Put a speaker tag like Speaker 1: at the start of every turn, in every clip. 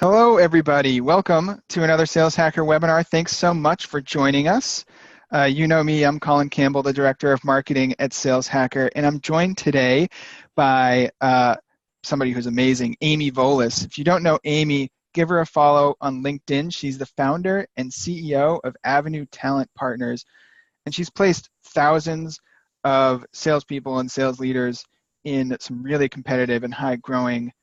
Speaker 1: Hello, everybody. Welcome to another Sales Hacker webinar. Thanks so much for joining us. You know me, I'm Colin Campbell, the Director of Marketing at Sales Hacker, and I'm joined today by somebody who's amazing, Amy Volas. If you don't know Amy, give her a follow on LinkedIn. She's the founder and CEO of Avenue Talent Partners, and she's placed thousands of salespeople and sales leaders in some really competitive and high-growing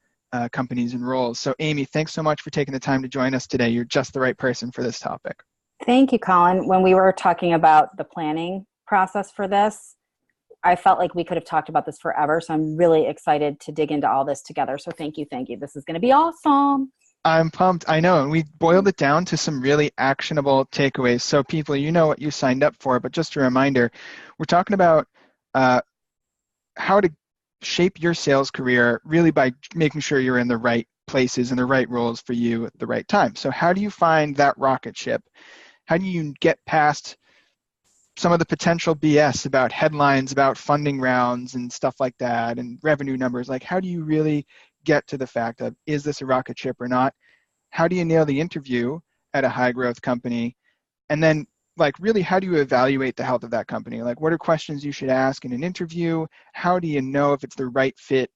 Speaker 1: companies and roles. So Amy, thanks so much for taking the time to join us today. You're just the right person for this topic.
Speaker 2: Thank you, Colin. When we were talking about the planning process for this, I felt like we could have talked about this forever. So I'm really excited to dig into all this together. So thank you. Thank you. This is going to be awesome.
Speaker 1: I'm pumped. I know. And we boiled it down to some really actionable takeaways. So people, you know what you signed up for, but just a reminder, we're talking about how to shape your sales career really by making sure you're in the right places and the right roles for you at the right time. So how do you find that rocket ship? How do you get past some of the potential BS about headlines, about funding rounds and stuff like that and revenue numbers? Like, how do you really get to the fact of, is this a rocket ship or not? How do you nail the interview at a high growth company? And then like really, how do you evaluate the health of that company? Like, what are questions you should ask in an interview? How do you know if it's the right fit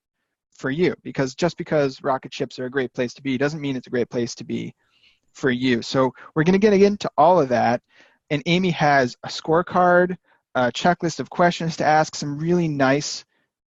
Speaker 1: for you? Because just because rocket ships are a great place to be doesn't mean it's a great place to be for you. So we're going to get into all of that. And Amy has a scorecard, a checklist of questions to ask, some really nice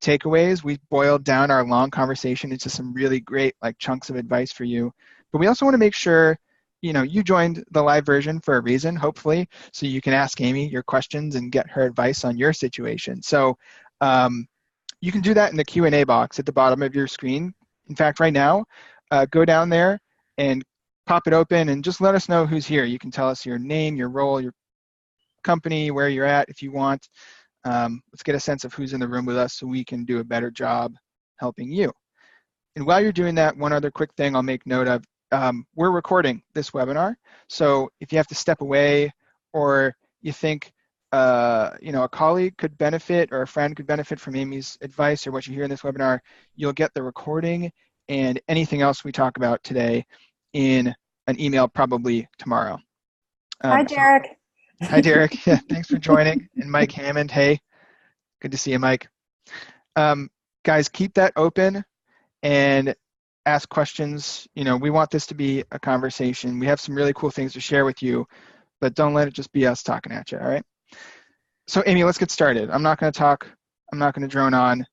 Speaker 1: takeaways. We boiled down our long conversation into some really great like chunks of advice for you. But we also want to make sure you joined the live version for a reason, hopefully, so you can ask Amy your questions and get her advice on your situation. So you can do that in the Q&A box at the bottom of your screen. In fact, right now, go down there and pop it open and just let us know who's here. You can tell us your name, your role, your company, where you're at if you want. Let's get a sense of who's in the room with us so we can do a better job helping you. And while you're doing that, one other quick thing I'll make note of. We're recording this webinar, so if you have to step away or you think a colleague could benefit or a friend could benefit from Amy's advice or what you hear in this webinar, you'll get the recording and anything else we talk about today in an email probably tomorrow.
Speaker 2: Hi, Derek.
Speaker 1: Hi, Derek. Yeah, thanks for joining. And Mike Hammond, hey, good to see you, Mike. Guys, keep that open and ask questions. We want this to be a conversation. We have some really cool things to share with you, but don't let it just be us talking at you, all right? So Amy, let's get started. I'm not going to talk. I'm not going to drone on.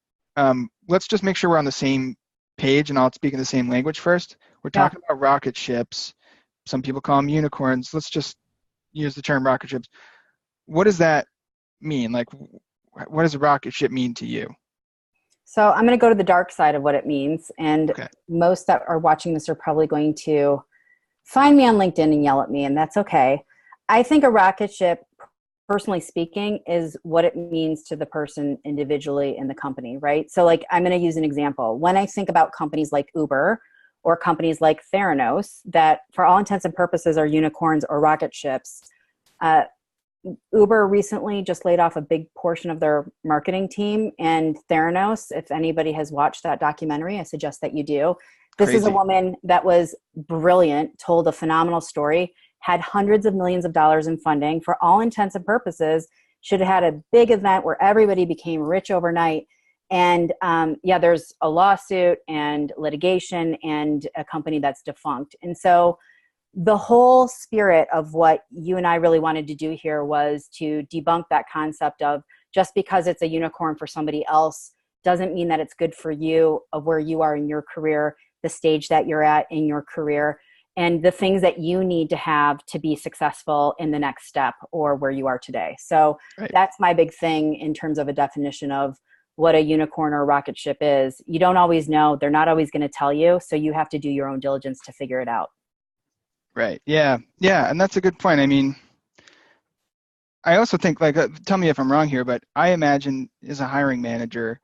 Speaker 1: Let's just make sure we're on the same page and I'll speak in the same language first. We're talking about rocket ships. Some people call them unicorns. Let's just use the term rocket ships. What does that mean? Like, what does a rocket ship mean to you?
Speaker 2: So I'm going to go to the dark side of what it means. And most that are watching this are probably going to find me on LinkedIn and yell at me, and that's okay. I think a rocket ship, personally speaking, is what it means to the person individually in the company, right? So like, I'm going to use an example. When I think about companies like Uber or companies like Theranos, that for all intents and purposes are unicorns or rocket ships, Uber recently just laid off a big portion of their marketing team, and Theranos, if anybody has watched that documentary, I suggest that you do. This is a woman that was brilliant, told a phenomenal story, had hundreds of millions of dollars in funding, for all intents and purposes, should have had a big event where everybody became rich overnight. And there's a lawsuit and litigation and a company that's defunct. And so the whole spirit of what you and I really wanted to do here was to debunk that concept of just because it's a unicorn for somebody else doesn't mean that it's good for you, of where you are in your career, the stage that you're at in your career, and the things that you need to have to be successful in the next step or where you are today. So That's my big thing in terms of a definition of what a unicorn or a rocket ship is. You don't always know. They're not always going to tell you. So you have to do your own diligence to figure it out.
Speaker 1: Right. Yeah. And that's a good point. I mean, I also think, tell me if I'm wrong here, but I imagine as a hiring manager,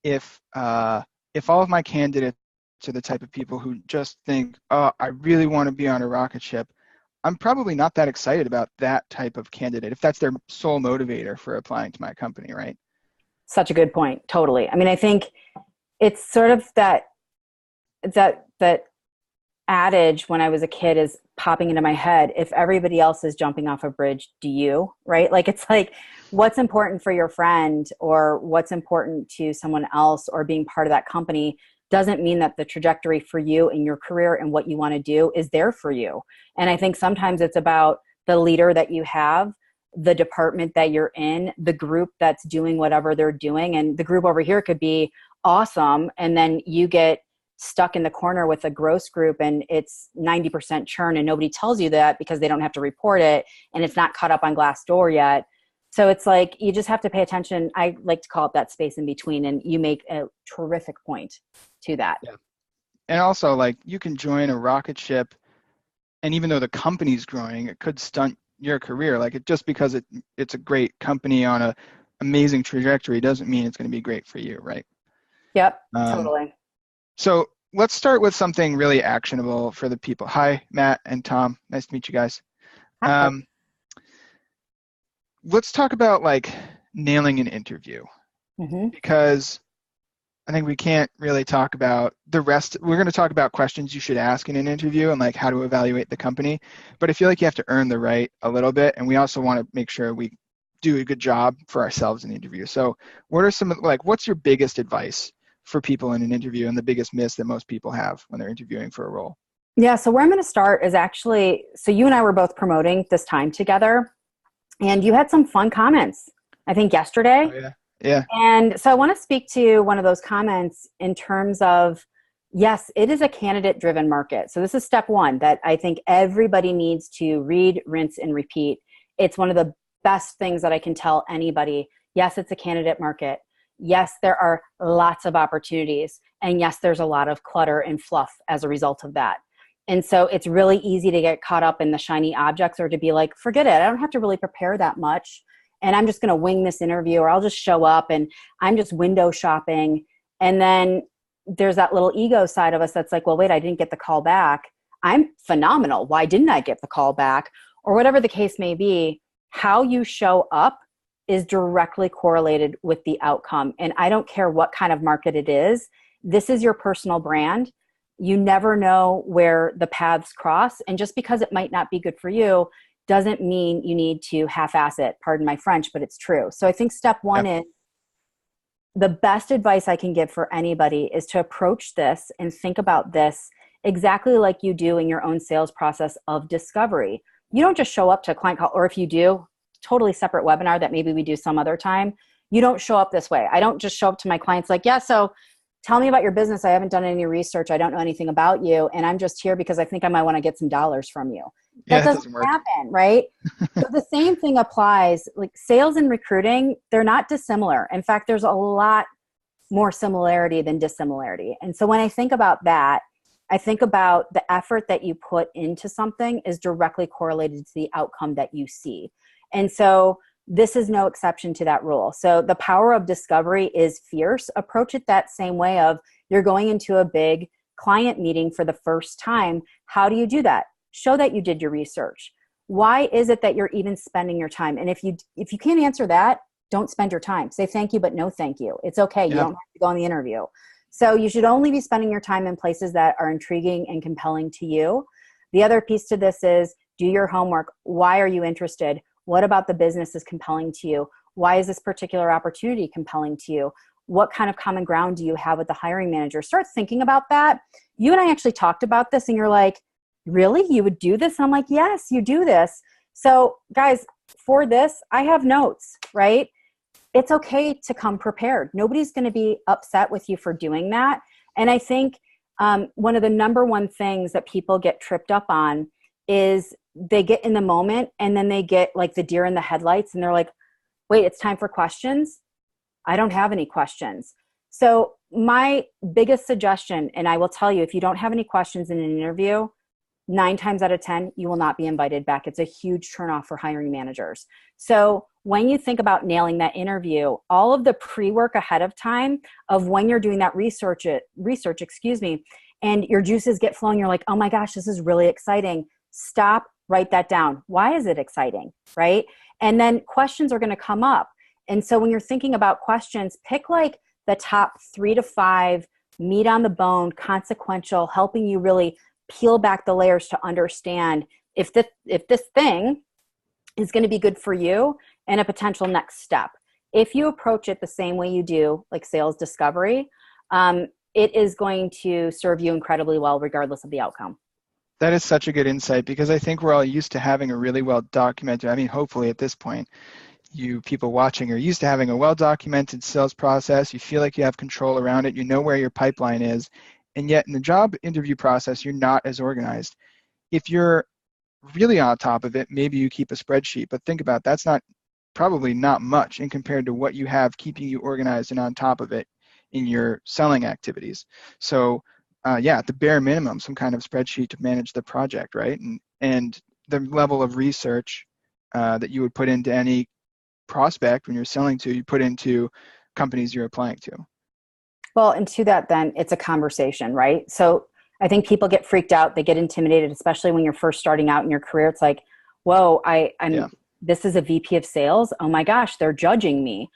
Speaker 1: if all of my candidates are the type of people who just think, oh, I really want to be on a rocket ship, I'm probably not that excited about that type of candidate if that's their sole motivator for applying to my company, right?
Speaker 2: Such a good point. Totally. I mean, I think it's sort of that adage when I was a kid is popping into my head. If everybody else is jumping off a bridge, do you, right? Like, it's like, what's important for your friend or what's important to someone else or being part of that company doesn't mean that the trajectory for you in your career and what you want to do is there for you. And I think sometimes it's about the leader that you have, the department that you're in, the group that's doing whatever they're doing. And the group over here could be awesome. And then you get stuck in the corner with a gross group and it's 90% churn and nobody tells you that because they don't have to report it and it's not caught up on Glassdoor yet. So it's like, you just have to pay attention. I like to call it that space in between, and you make a terrific point to that.
Speaker 1: Yeah. And also, like, you can join a rocket ship, and even though the company's growing, it could stunt your career. Like, just because it's a great company on a amazing trajectory doesn't mean it's going to be great for you, right?
Speaker 2: Yep, totally.
Speaker 1: So let's start with something really actionable for the people. Hi, Matt and Tom. Nice to meet you guys. Let's talk about like nailing an interview, because I think we can't really talk about the rest. We're going to talk about questions you should ask in an interview and like how to evaluate the company. But I feel like you have to earn the right a little bit. And we also want to make sure we do a good job for ourselves in the interview. So what are some, like, what's your biggest advice for people in an interview and the biggest miss that most people have when they're interviewing for a role?
Speaker 2: Yeah. So where I'm going to start is actually, so you and I were both promoting this time together, and you had some fun comments, I think yesterday.
Speaker 1: Oh, yeah. Yeah.
Speaker 2: And so I want to speak to one of those comments in terms of, yes, it is a candidate-driven market. So this is step one that I think everybody needs to read, rinse, and repeat. It's one of the best things that I can tell anybody. Yes, it's a candidate market. Yes, there are lots of opportunities. And yes, there's a lot of clutter and fluff as a result of that. And so it's really easy to get caught up in the shiny objects or to be like, forget it, I don't have to really prepare that much. And I'm just going to wing this interview, or I'll just show up and I'm just window shopping. And then there's that little ego side of us that's like, well, wait, I didn't get the call back. I'm phenomenal. Why didn't I get the call back? Or whatever the case may be, how you show up is directly correlated with the outcome. And I don't care what kind of market it is. This is your personal brand. You never know where the paths cross. And just because it might not be good for you doesn't mean you need to half-ass it. Pardon my French, but it's true. So I think step one is, the best advice I can give for anybody is to approach this and think about this exactly like you do in your own sales process of discovery. You don't just show up to a client call, or if you do, totally separate webinar that maybe we do some other time. You don't show up this way. I don't just show up to my clients like, yeah, so tell me about your business. I haven't done any research. I don't know anything about you. And I'm just here because I think I might want to get some dollars from you. That doesn't happen, right? So the same thing applies. Like, sales and recruiting, they're not dissimilar. In fact, there's a lot more similarity than dissimilarity. And so when I think about that, I think about the effort that you put into something is directly correlated to the outcome that you see. And so this is no exception to that rule. So the power of discovery is fierce. Approach it that same way of, you're going into a big client meeting for the first time. How do you do that? Show that you did your research. Why is it that you're even spending your time? And if you can't answer that, don't spend your time. Say thank you, but no thank you. It's okay. You don't have to go on the interview. So you should only be spending your time in places that are intriguing and compelling to you. The other piece to this is, do your homework. Why are you interested? What about the business is compelling to you? Why is this particular opportunity compelling to you? What kind of common ground do you have with the hiring manager? Start thinking about that. You and I actually talked about this, and you're like, really? You would do this? And I'm like, yes, you do this. So guys, for this, I have notes, right? It's okay to come prepared. Nobody's going to be upset with you for doing that. And I think one of the number one things that people get tripped up on is they get in the moment and then they get like the deer in the headlights and they're like, wait, it's time for questions. I don't have any questions. So my biggest suggestion, and I will tell you, if you don't have any questions in an interview, 9 times out of 10, you will not be invited back. It's a huge turnoff for hiring managers. So when you think about nailing that interview, all of the pre-work ahead of time of when you're doing that research, and your juices get flowing, you're like, oh my gosh, this is really exciting. Stop, write that down. Why is it exciting, right? And then questions are going to come up. And so when you're thinking about questions, pick like the top 3 to 5 meat on the bone, consequential, helping you really peel back the layers to understand if this thing is going to be good for you and a potential next step. If you approach it the same way you do like sales discovery, it is going to serve you incredibly well regardless of the outcome.
Speaker 1: That is such a good insight, because I think we're all used to having a really well documented, I mean, hopefully at this point, you people watching are used to having a well documented sales process. You feel like you have control around it. You know where your pipeline is. And yet in the job interview process, you're not as organized. If you're really on top of it, maybe you keep a spreadsheet, but think about it, that's probably not much in compared to what you have keeping you organized and on top of it in your selling activities. So at the bare minimum, some kind of spreadsheet to manage the project, right? And the level of research that you would put into any prospect when you're selling to, you put into companies you're applying to.
Speaker 2: Well, and to that then, it's a conversation, right? So I think people get freaked out, they get intimidated, especially when you're first starting out in your career. It's like, whoa, this is a VP of sales. Oh my gosh, they're judging me.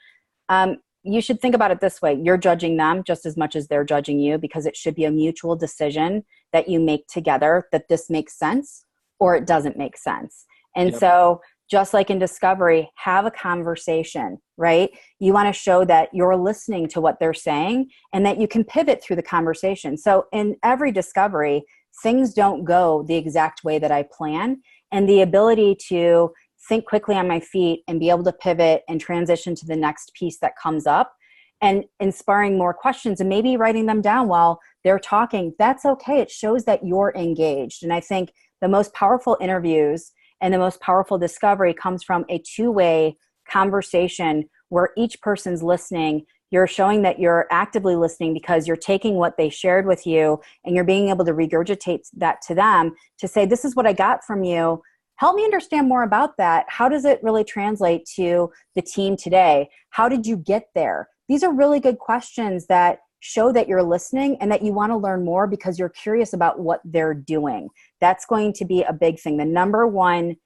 Speaker 2: You should think about it this way. You're judging them just as much as they're judging you, because it should be a mutual decision that you make together that this makes sense or it doesn't make sense. And so just like in discovery, have a conversation, right? You want to show that you're listening to what they're saying and that you can pivot through the conversation. So in every discovery, things don't go the exact way that I plan. And the ability to think quickly on my feet and be able to pivot and transition to the next piece that comes up and inspiring more questions and maybe writing them down while they're talking, that's okay. It shows that you're engaged. And I think the most powerful interviews and the most powerful discovery comes from a two-way conversation where each person's listening. You're showing that you're actively listening because you're taking what they shared with you and you're being able to regurgitate that to them to say, this is what I got from you. Help me understand more about that. How does it really translate to the team today? How did you get there? These are really good questions that show that you're listening and that you want to learn more because you're curious about what they're doing. That's going to be a big thing. The number one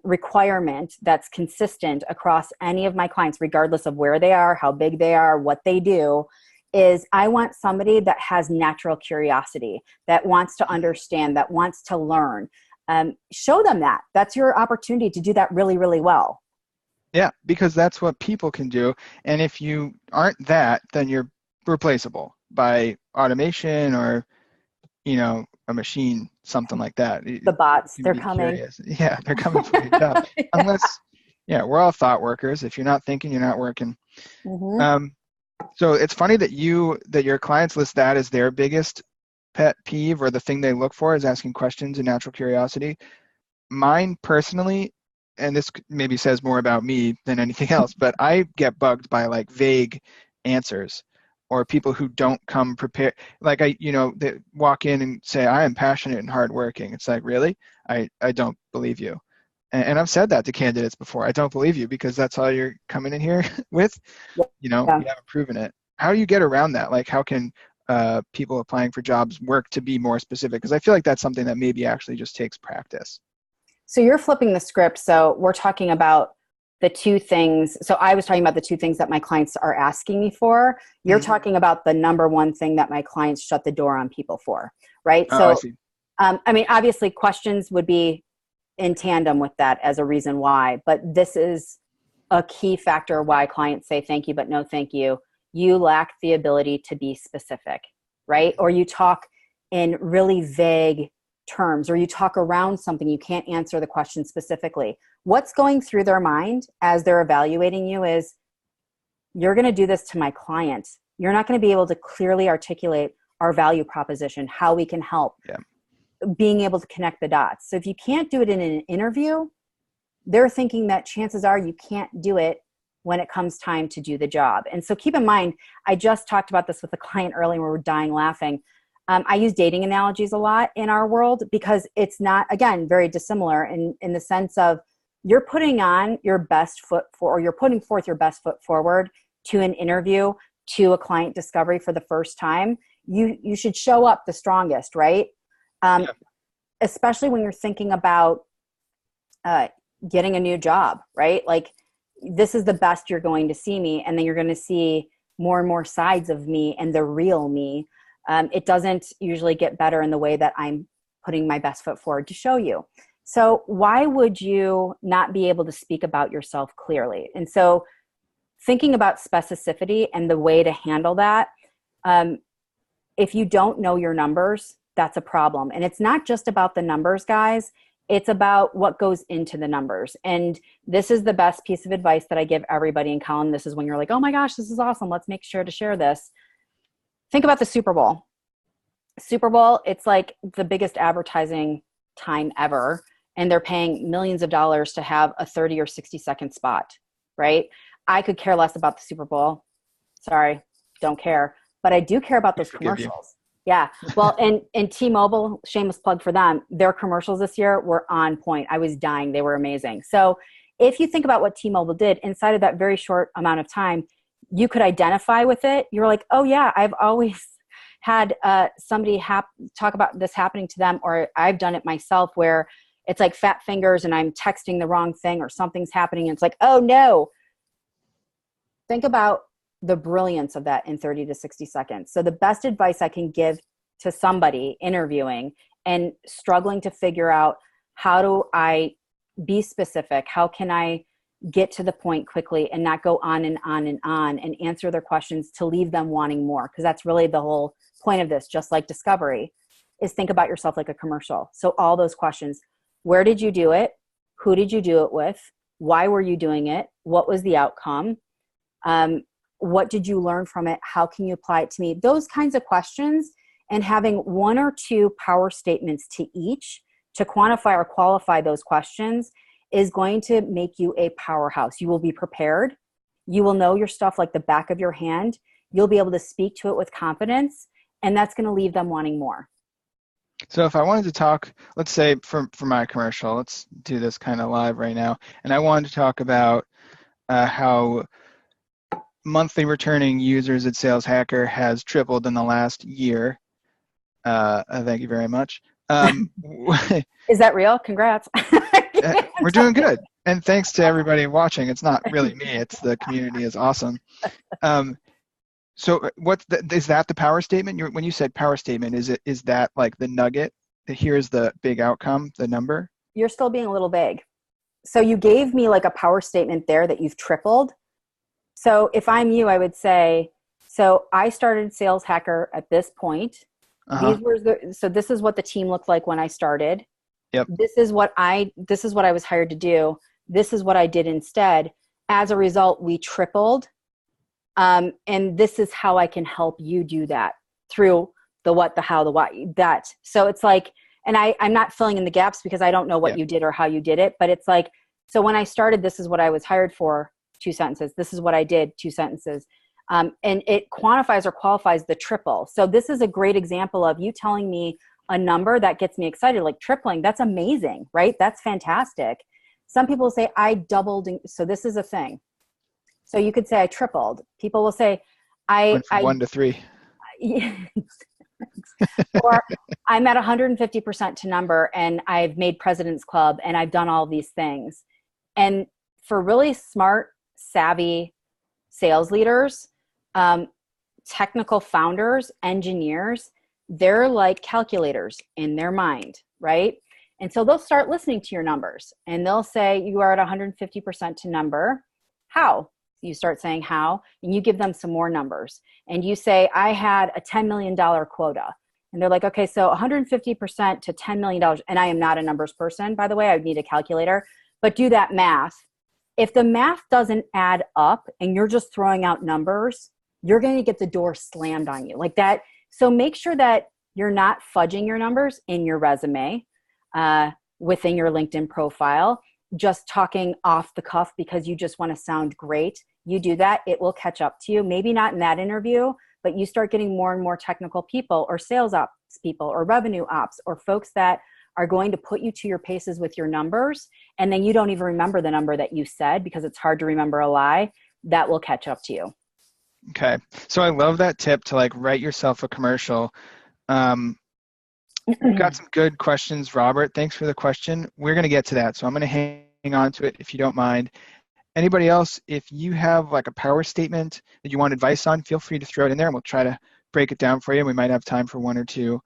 Speaker 2: requirement that's consistent across any of my clients, regardless of where they are, how big they are, what they do, is I want somebody that has natural curiosity, that wants to understand, that wants to learn. Show them that. That's your opportunity to do that really, really well.
Speaker 1: Yeah, because that's what people can do. And if you aren't that, then you're replaceable by automation or, a machine, something like that.
Speaker 2: The bots, they're coming.
Speaker 1: Curious. Yeah, they're coming for your job.
Speaker 2: Yeah.
Speaker 1: Unless, we're all thought workers. If you're not thinking, you're not working.
Speaker 2: Mm-hmm.
Speaker 1: So it's funny that your clients list that as their biggest pet peeve or the thing they look for is asking questions and natural curiosity. Mine personally, and this maybe says more about me than anything else, but I get bugged by like vague answers or people who don't come prepared. Like they walk in and say, I am passionate and hardworking. It's like, really? I don't believe you. And I've said that to candidates before. I don't believe you because that's all you're coming in here with. You haven't proven it. How do you get around that? Like, how can people applying for jobs work to be more specific? Because I feel like that's something that maybe actually just takes practice.
Speaker 2: So you're flipping the script. So we're talking about the two things. So I was talking about the two things that my clients are asking me for. You're talking about the number one thing that my clients shut the door on people for, right?
Speaker 1: I see.
Speaker 2: Obviously questions would be in tandem with that as a reason why, but this is a key factor why clients say thank you, but no thank you. You lack the ability to be specific, right? Or you talk in really vague terms, or you talk around something, you can't answer the question specifically. What's going through their mind as they're evaluating you is, you're going to do this to my client. You're not going to be able to clearly articulate our value proposition, how we can help, being able to connect the dots. So if you can't do it in an interview, they're thinking that chances are you can't do it when it comes time to do the job. And so keep in mind, I just talked about this with a client earlier where we're dying laughing. I use dating analogies a lot in our world because it's not, again, very dissimilar in the sense of you're putting on your best foot or you're putting forth your best foot forward to an interview, to a client discovery for the first time. You should show up the strongest, right? Especially when you're thinking about getting a new job, right? Like, this is the best you're going to see me, and then you're going to see more and more sides of me and the real me. It doesn't usually get better in the way that I'm putting my best foot forward to show you. So why would you not be able to speak about yourself clearly? And so thinking about specificity and the way to handle that, if you don't know your numbers, that's a problem. And it's not just about the numbers, guys. It's about what goes into the numbers. And this is the best piece of advice that I give everybody in Colin. This is when you're like, oh my gosh, this is awesome. Let's make sure to share this. Think about the Super Bowl. Super Bowl, it's like the biggest advertising time ever. And they're paying millions of dollars to have a 30 or 60-second spot, right? I could care less about the Super Bowl. Sorry, don't care. But I do care about those commercials. Yeah. Well, and T-Mobile, shameless plug for them, their commercials this year were on point. I was dying. They were amazing. So if you think about what T-Mobile did inside of that very short amount of time, you could identify with it. You're like, oh yeah, I've always had somebody talk about this happening to them, or I've done it myself where it's like fat fingers and I'm texting the wrong thing or something's happening and it's like, oh no. Think about the brilliance of that in 30 to 60 seconds. So the best advice I can give to somebody interviewing and struggling to figure out, how do I be specific? How can I get to the point quickly and not go on and on and on and answer their questions to leave them wanting more? Because that's really the whole point of this, just like discovery, is think about yourself like a commercial. So all those questions: where did you do it? Who did you do it with? Why were you doing it? What was the outcome? What did you learn from it? How can you apply it to me? Those kinds of questions, and having one or two power statements to each to quantify or qualify those questions is going to make you a powerhouse. You will be prepared. You will know your stuff like the back of your hand. You'll be able to speak to it with confidence, and that's going to leave them wanting more.
Speaker 1: So if I wanted to talk, let's say for my commercial, let's do this kind of live right now, and I wanted to talk about how monthly returning users at Sales Hacker has tripled in the last year. Thank you very much.
Speaker 2: Is that real? Congrats.
Speaker 1: We're doing good. And thanks to everybody watching. It's not really me. It's the community is awesome. So is that the power statement? When you said power statement, is that like the nugget? Here's the big outcome, the number?
Speaker 2: You're still being a little vague. So you gave me like a power statement there that you've tripled. So if I'm you, I would say, so I started Sales Hacker at this point. Uh-huh. So this is what the team looked like when I started.
Speaker 1: Yep.
Speaker 2: This is what I was hired to do. This is what I did instead. As a result, we tripled. And this is how I can help you do that through the what, the how, the why, that. So it's like, and I'm not filling in the gaps because I don't know what you did or how you did it, but it's like, so when I started, this is what I was hired for, 2 sentences. This is what I did, 2 sentences. And it quantifies or qualifies the triple. So this is a great example of you telling me a number that gets me excited, like tripling. That's amazing, right? That's fantastic. Some people say I doubled. So this is a thing. So you could say I tripled. People will say
Speaker 1: Went from 1 to 3.
Speaker 2: Or I'm at 150% to number and I've made President's Club and I've done all these things. And for really smart, savvy sales leaders, technical founders, engineers, they're like calculators in their mind, right? And so they'll start listening to your numbers and they'll say you are at 150% to number. How? You start saying how, and you give them some more numbers. And you say, I had a $10 million quota. And they're like, okay, so 150% to $10 million. And I am not a numbers person, by the way. I would need a calculator. But do that math. If the math doesn't add up and you're just throwing out numbers, you're going to get the door slammed on you like that. So make sure that you're not fudging your numbers in your resume, within your LinkedIn profile, just talking off the cuff because you just want to sound great. You do that, it will catch up to you. Maybe not in that interview, but you start getting more and more technical people or sales ops people or revenue ops or folks that are going to put you to your paces with your numbers. And then you don't even remember the number that you said because it's hard to remember a lie. That will catch up to you.
Speaker 1: Okay. So I love that tip to like write yourself a commercial. We've got some good questions, Robert. Thanks for the question. We're going to get to that. So I'm going to hang on to it if you don't mind. Anybody else, if you have like a power statement that you want advice on, feel free to throw it in there and we'll try to break it down for you. We might have time for one or two.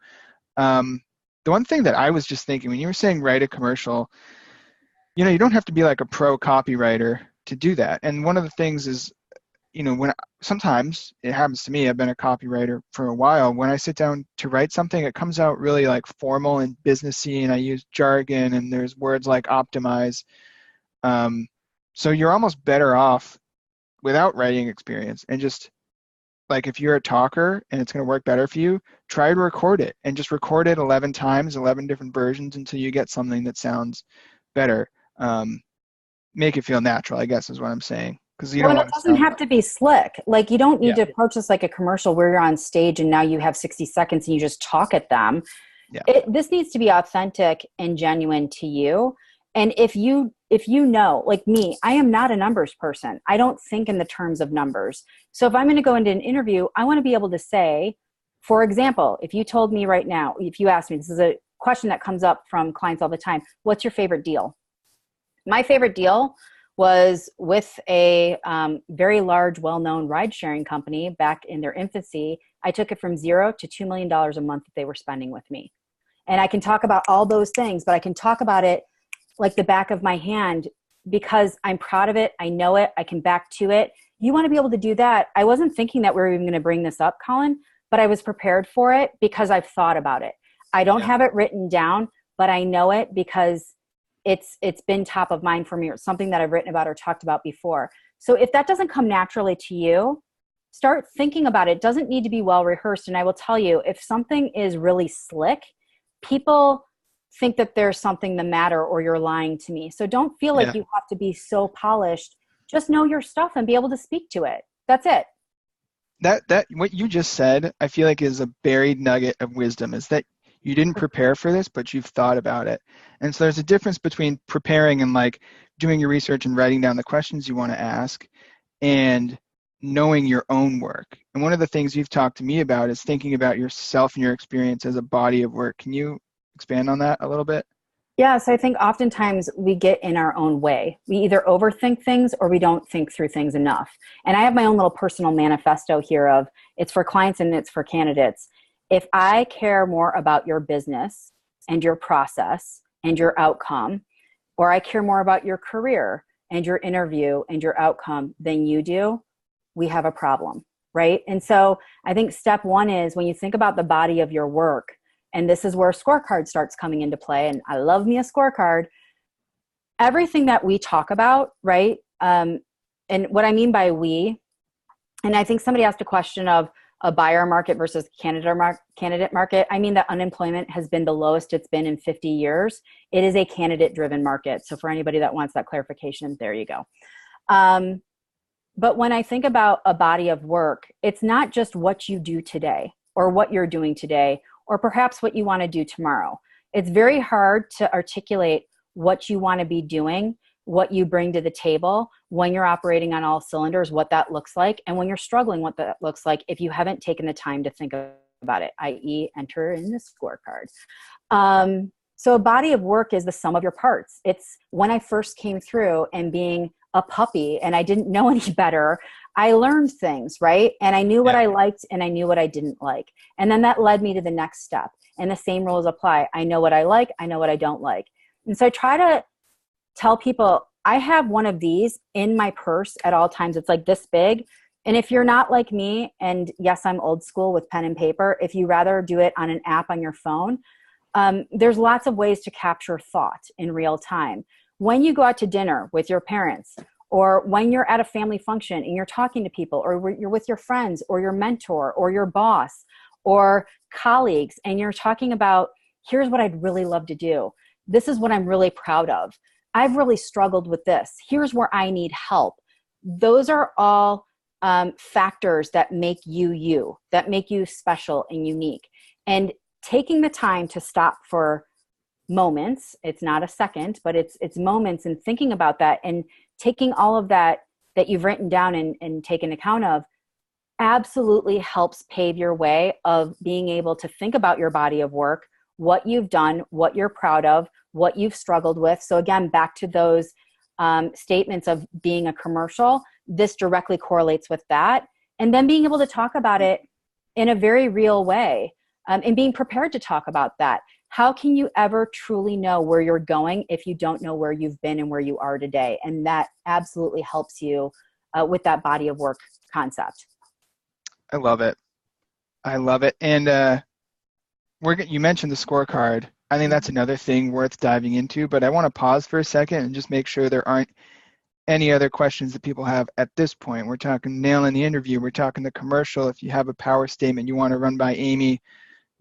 Speaker 1: The one thing that I was just thinking when you were saying write a commercial, you don't have to be like a pro copywriter to do that. And one of the things is, sometimes it happens to me, I've been a copywriter for a while. When I sit down to write something, it comes out really like formal and businessy, and I use jargon, and there's words like optimize. So you're almost better off without writing experience, and just like if you're a talker and it's going to work better for you, try to record it and just record it 11 times, 11 different versions until you get something that sounds better. Make it feel natural, I guess is what I'm saying. Because you don't want
Speaker 2: it
Speaker 1: to
Speaker 2: doesn't
Speaker 1: sound
Speaker 2: have to be slick. Like you don't need
Speaker 1: yeah.
Speaker 2: to approach this like a commercial where you're on stage and now you have 60 seconds and you just talk at them.
Speaker 1: Yeah.
Speaker 2: This needs to be authentic and genuine to you. And if you know, like me, I am not a numbers person. I don't think in the terms of numbers. So if I'm going to go into an interview, I want to be able to say, for example, if you told me right now, if you asked me, this is a question that comes up from clients all the time, what's your favorite deal? My favorite deal was with a very large, well-known ride-sharing company back in their infancy. I took it from $0 to $2 million a month that they were spending with me. And I can talk about all those things, but I can talk about it like the back of my hand because I'm proud of it. I know it. I can back to it. You want to be able to do that. I wasn't thinking that we were even going to bring this up, Colin, but I was prepared for it because I've thought about it. I don't have it written down, but I know it because it's been top of mind for me, or something that I've written about or talked about before. So if that doesn't come naturally to you, start thinking about it. It doesn't need to be well rehearsed. And I will tell you, if something is really slick, people think that there's something the matter or you're lying to me. So don't feel like you have to be so polished. Just know your stuff and be able to speak to it. That's it.
Speaker 1: That what you just said, I feel like is a buried nugget of wisdom, is that you didn't prepare for this, but you've thought about it. And so there's a difference between preparing and like doing your research and writing down the questions you want to ask and knowing your own work. And one of the things you've talked to me about is thinking about yourself and your experience as a body of work. Can you expand on that a little bit?
Speaker 2: Yeah, so I think oftentimes we get in our own way. We either overthink things or we don't think through things enough. And I have my own little personal manifesto here of it's for clients and it's for candidates. If I care more about your business and your process and your outcome, or I care more about your career and your interview and your outcome than you do, we have a problem, right? And so I think step one is when you think about the body of your work, and this is where a scorecard starts coming into play. And I love me a scorecard. Everything that we talk about, right? And what I mean by we, and I think somebody asked a question of a buyer market versus candidate market. I mean that unemployment has been the lowest it's been in 50 years. It is a candidate-driven market. So for anybody that wants that clarification, there you go. But when I think about a body of work, it's not just what you do today or what you're doing today, or perhaps what you want to do tomorrow. It's very hard to articulate what you want to be doing, what you bring to the table when you're operating on all cylinders, what that looks like, and when you're struggling, what that looks like if you haven't taken the time to think about it, i.e. enter in the scorecard. So a body of work is the sum of your parts. It's when I first came through and being a puppy and I didn't know any better, I learned things, right? And I knew what I liked and I knew what I didn't like. And then that led me to the next step. And the same rules apply. I know what I like. I know what I don't like. And so I try to tell people, I have one of these in my purse at all times. It's like this big. And if you're not like me, and yes, I'm old school with pen and paper, if you rather do it on an app on your phone, there's lots of ways to capture thought in real time. When you go out to dinner with your parents, or when you're at a family function and you're talking to people, or you're with your friends or your mentor or your boss or colleagues, and you're talking about, here's what I'd really love to do. This is what I'm really proud of. I've really struggled with this. Here's where I need help. Those are all factors that make you, that make you special and unique. And taking the time to stop for moments, it's not a second, but it's moments, and thinking about that and taking all of that you've written down and taken account of absolutely helps pave your way of being able to think about your body of work, what you've done, what you're proud of, what you've struggled with. So again, back to those statements of being a commercial, this directly correlates with that. And then being able to talk about it in a very real way, and being prepared to talk about that. How can you ever truly know where you're going if you don't know where you've been and where you are today? And that absolutely helps you with that body of work concept.
Speaker 1: I love it. I love it. And you mentioned the scorecard. I think that's another thing worth diving into, but I want to pause for a second and just make sure there aren't any other questions that people have at this point. We're talking nailing the interview. We're talking the commercial. If you have a power statement you want to run by Amy,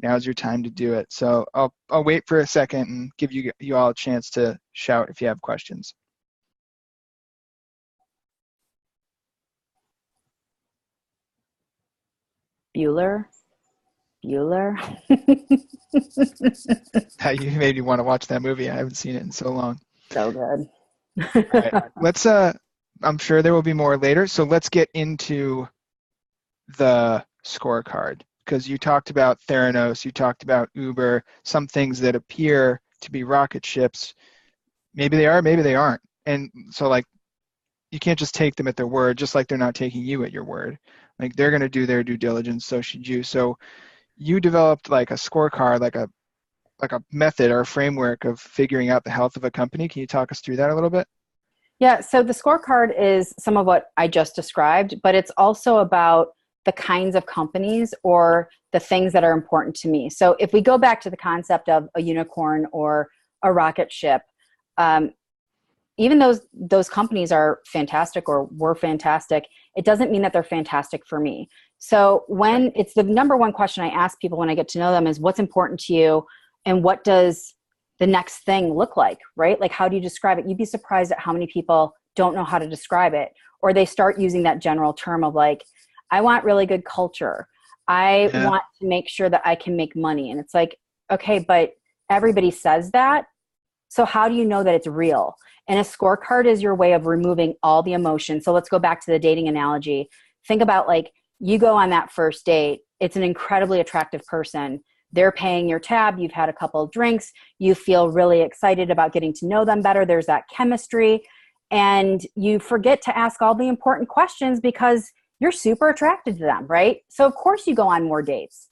Speaker 1: now's your time to do it. So I'll wait for a second and give you all a chance to shout if you have questions.
Speaker 2: Bueller.
Speaker 1: You made me want to watch that movie. I haven't seen it in so long.
Speaker 2: So good.
Speaker 1: All right. Let's I'm sure there will be more later. So let's get into the scorecard, because you talked about Theranos, you talked about Uber, some things that appear to be rocket ships. Maybe they are, maybe they aren't. And so like, you can't just take them at their word, just like they're not taking you at your word. Like they're going to do their due diligence, so should you. So you developed like a scorecard, like a method or a framework of figuring out the health of a company. Can you talk us through that a little bit?
Speaker 2: Yeah, so the scorecard is some of what I just described, but it's also about the kinds of companies or the things that are important to me. So if we go back to the concept of a unicorn or a rocket ship, even those companies are fantastic or were fantastic, it doesn't mean that they're fantastic for me. So when it's the number one question I ask people when I get to know them is, what's important to you and what does the next thing look like, right? Like, how do you describe it? You'd be surprised at how many people don't know how to describe it, or they start using that general term of like, I want really good culture. I want to make sure that I can make money. And it's like, okay, but everybody says that. So how do you know that it's real? And a scorecard is your way of removing all the emotion. So let's go back to the dating analogy. Think about like, you go on that first date. It's an incredibly attractive person. They're paying your tab. You've had a couple of drinks. You feel really excited about getting to know them better. There's that chemistry. And you forget to ask all the important questions because you're super attracted to them, right? So of course you go on more dates.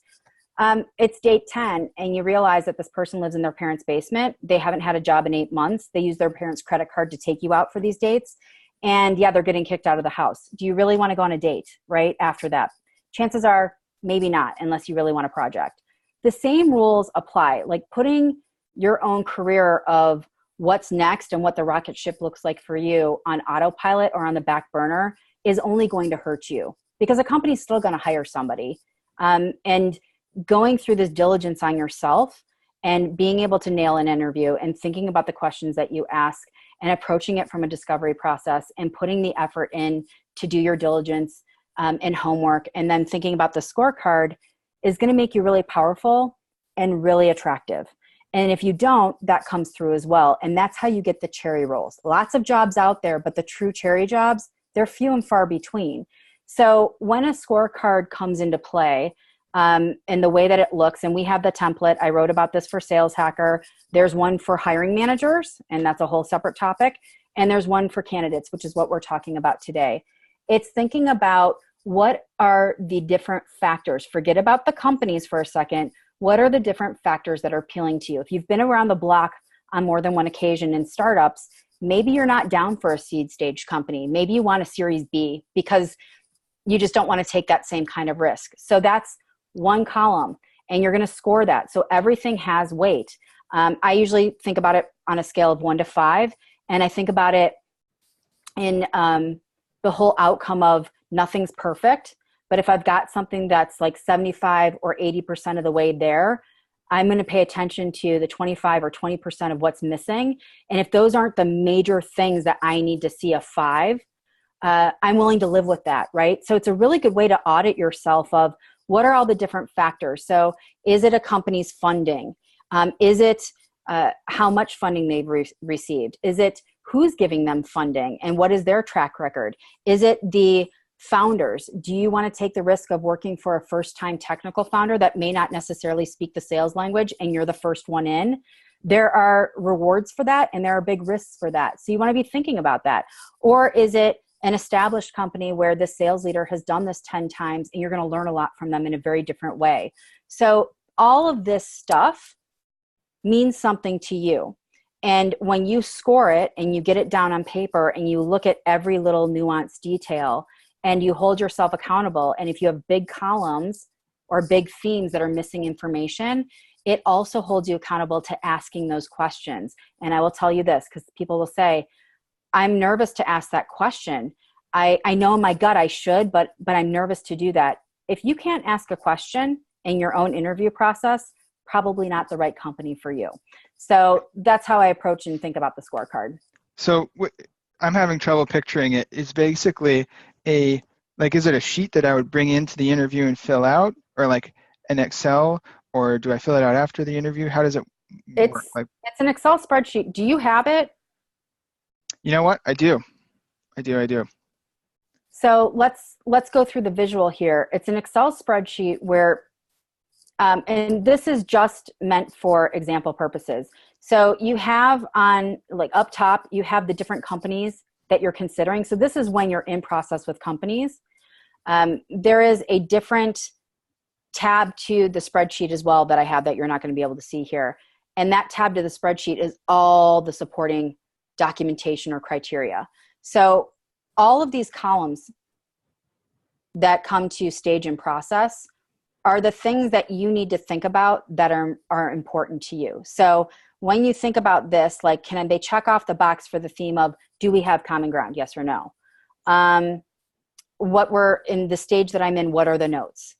Speaker 2: It's date 10 and you realize that this person lives in their parents' basement. They haven't had a job in 8 months. They use their parents' credit card to take you out for these dates. And yeah, they're getting kicked out of the house. Do you really want to go on a date right after that? Chances are maybe not, unless you really want a project. The same rules apply, like putting your own career of what's next and what the rocket ship looks like for you on autopilot or on the back burner is only going to hurt you, because a company's still going to hire somebody. And going through this diligence on yourself and being able to nail an interview and thinking about the questions that you ask and approaching it from a discovery process and putting the effort in to do your diligence and homework, and then thinking about the scorecard is going to make you really powerful and really attractive. And if you don't, that comes through as well. And that's how you get the cherry rolls. Lots of jobs out there, but the true cherry jobs, they're few and far between. So when a scorecard comes into play, and the way that it looks, and we have the template, I wrote about this for Sales Hacker. There's one for hiring managers, and that's a whole separate topic. And there's one for candidates, which is what we're talking about today. It's thinking about what are the different factors. Forget about the companies for a second. What are the different factors that are appealing to you? If you've been around the block on more than one occasion in startups, maybe you're not down for a seed stage company. Maybe you want a Series B because you just don't want to take that same kind of risk. So that's one column, and you're going to score that. So everything has weight. I usually think about it on a scale of 1 to 5, and I think about it in the whole outcome of nothing's perfect. But if I've got something that's like 75 or 80% of the way there, I'm going to pay attention to the 25 or 20% of what's missing. And if those aren't the major things that I need to see a 5, I'm willing to live with that, right? So it's a really good way to audit yourself of what are all the different factors. So is it a company's funding? Is it how much funding they've received? Is it who's giving them funding and what is their track record? Is it the founders? Do you want to take the risk of working for a first-time technical founder that may not necessarily speak the sales language and you're the first one in? There are rewards for that and there are big risks for that. So you want to be thinking about that. Or is it an established company where the sales leader has done this 10 times and you're going to learn a lot from them in a very different way. So all of this stuff means something to you. And when you score it and you get it down on paper and you look at every little nuanced detail and you hold yourself accountable, and if you have big columns or big themes that are missing information, it also holds you accountable to asking those questions. And I will tell you this, because people will say, I'm nervous to ask that question. I know in my gut I should, but I'm nervous to do that. If you can't ask a question in your own interview process, probably not the right company for you. So that's how I approach and think about the scorecard.
Speaker 1: So I'm having trouble picturing it. It's basically is it a sheet that I would bring into the interview and fill out, or like an Excel, or do I fill it out after the interview? How does it work?
Speaker 2: It's an Excel spreadsheet. Do you have it?
Speaker 1: You know what? I do.
Speaker 2: So let's go through the visual here. It's an Excel spreadsheet where, and this is just meant for example purposes. So you have on, like up top, you have the different companies that you're considering. So this is when you're in process with companies. There is a different tab to the spreadsheet as well that I have that you're not going to be able to see here. And that tab to the spreadsheet is all the supporting documentation or criteria. So all of these columns that come to stage and process are the things that you need to think about that are important to you. So when you think about this, like, can they check off the box for the theme of, do we have common ground? Yes or no? What we're in the stage that I'm in, what are the notes?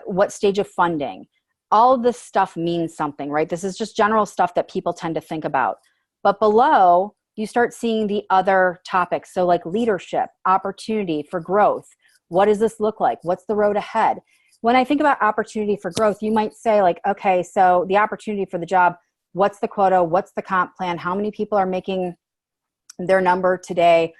Speaker 2: What stage of funding? All of this stuff means something, right? This is just general stuff that people tend to think about. But below, you start seeing the other topics. So like leadership, opportunity for growth. What does this look like? What's the road ahead? When I think about opportunity for growth, you might say like, okay, so the opportunity for the job, what's the quota? What's the comp plan? How many people are making their number today?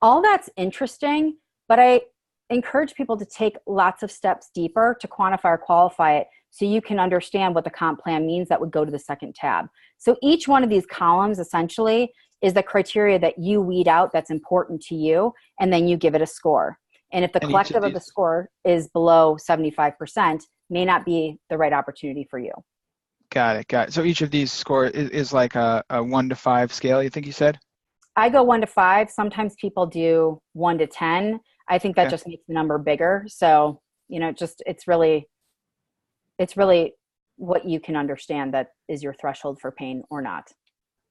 Speaker 2: All that's interesting, but I encourage people to take lots of steps deeper to quantify or qualify it so you can understand what the comp plan means. That would go to the second tab. So each one of these columns essentially is the criteria that you weed out that's important to you, and then you give it a score. And if the collective of the score is below 75%, may not be the right opportunity for you.
Speaker 1: Got it. So each of these score is like a 1 to 5 scale, you think you said?
Speaker 2: I go 1 to 5. Sometimes people do 1 to 10. I think that just makes the number bigger. So, it's really what you can understand that is your threshold for pain or not.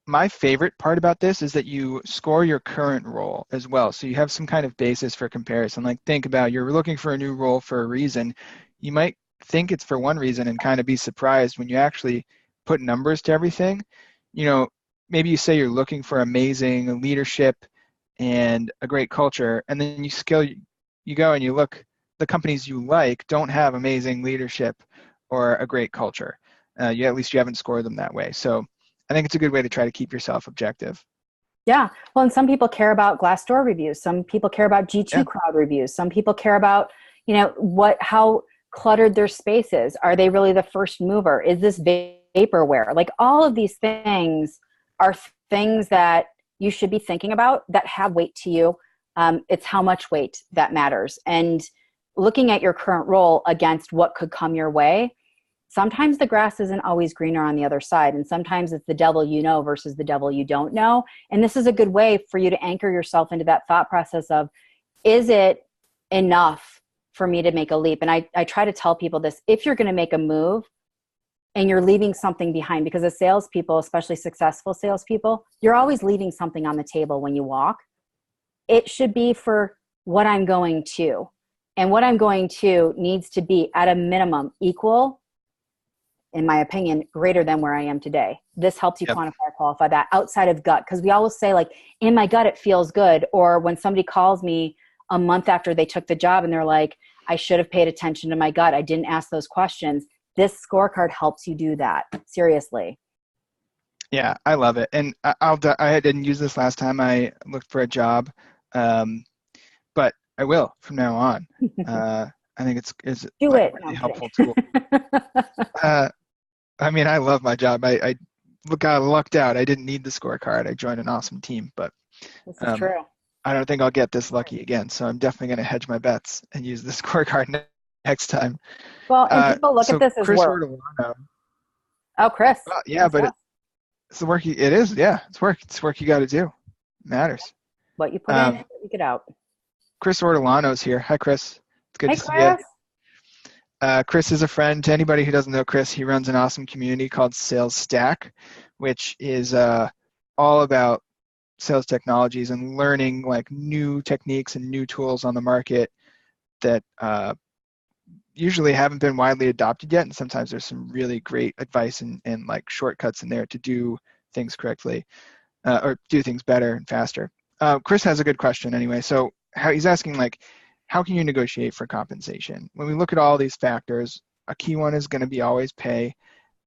Speaker 1: My favorite part about this is that you score your current role as well. So you have some kind of basis for comparison. Like, think about, you're looking for a new role for a reason. You might think it's for one reason and kind of be surprised when you actually put numbers to everything. Maybe you say you're looking for amazing leadership and a great culture, and then you go and you look, the companies you like don't have amazing leadership or a great culture. At least you haven't scored them that way. So I think it's a good way to try to keep yourself objective.
Speaker 2: Yeah. Well, and some people care about Glassdoor reviews. Some people care about G2 crowd reviews. Some people care about, how cluttered their space is. Are they really the first mover? Is this vaporware? Like, all of these things are things that you should be thinking about that have weight to you. It's how much weight that matters. And looking at your current role against what could come your way, sometimes the grass isn't always greener on the other side. And sometimes it's the devil you know versus the devil you don't know. And this is a good way for you to anchor yourself into that thought process of, is it enough for me to make a leap? And I try to tell people this: if you're going to make a move and you're leaving something behind, because as salespeople, especially successful salespeople, you're always leaving something on the table when you walk. It should be for what I'm going to. And what I'm going to needs to be at a minimum equal, in my opinion, greater than where I am today. This helps you quantify or qualify that outside of gut. Because we always say, like, in my gut, it feels good. Or when somebody calls me a month after they took the job and they're like, I should have paid attention to my gut. I didn't ask those questions. This scorecard helps you do that. Seriously.
Speaker 1: Yeah, I love it. And I didn't use this last time I looked for a job, but I will from now on. I think it's
Speaker 2: do
Speaker 1: like
Speaker 2: it.
Speaker 1: a really helpful tool. I love my job. I got lucked out. I didn't need the scorecard. I joined an awesome team, but
Speaker 2: this is true.
Speaker 1: I don't think I'll get this lucky again. So I'm definitely going to hedge my bets and use the scorecard next time.
Speaker 2: Well, and people look at
Speaker 1: So
Speaker 2: this as
Speaker 1: Chris
Speaker 2: work.
Speaker 1: Ortolano.
Speaker 2: Oh, Chris.
Speaker 1: Yeah, but it's the work. It is. Yeah, it's work. It's work you got to do. It matters.
Speaker 2: What you put in, what you get out.
Speaker 1: Chris Ortolano's here. Hi, Chris. It's good
Speaker 2: Hey,
Speaker 1: to see
Speaker 2: Chris.
Speaker 1: you. Chris is a friend. To anybody who doesn't know Chris, he runs an awesome community called Sales Stack, which is all about sales technologies and learning like new techniques and new tools on the market that usually haven't been widely adopted yet. And sometimes there's some really great advice and like shortcuts in there to do things correctly or do things better and faster. Chris has a good question anyway. So he's asking like, how can you negotiate for compensation? When we look at all these factors, a key one is going to be always pay.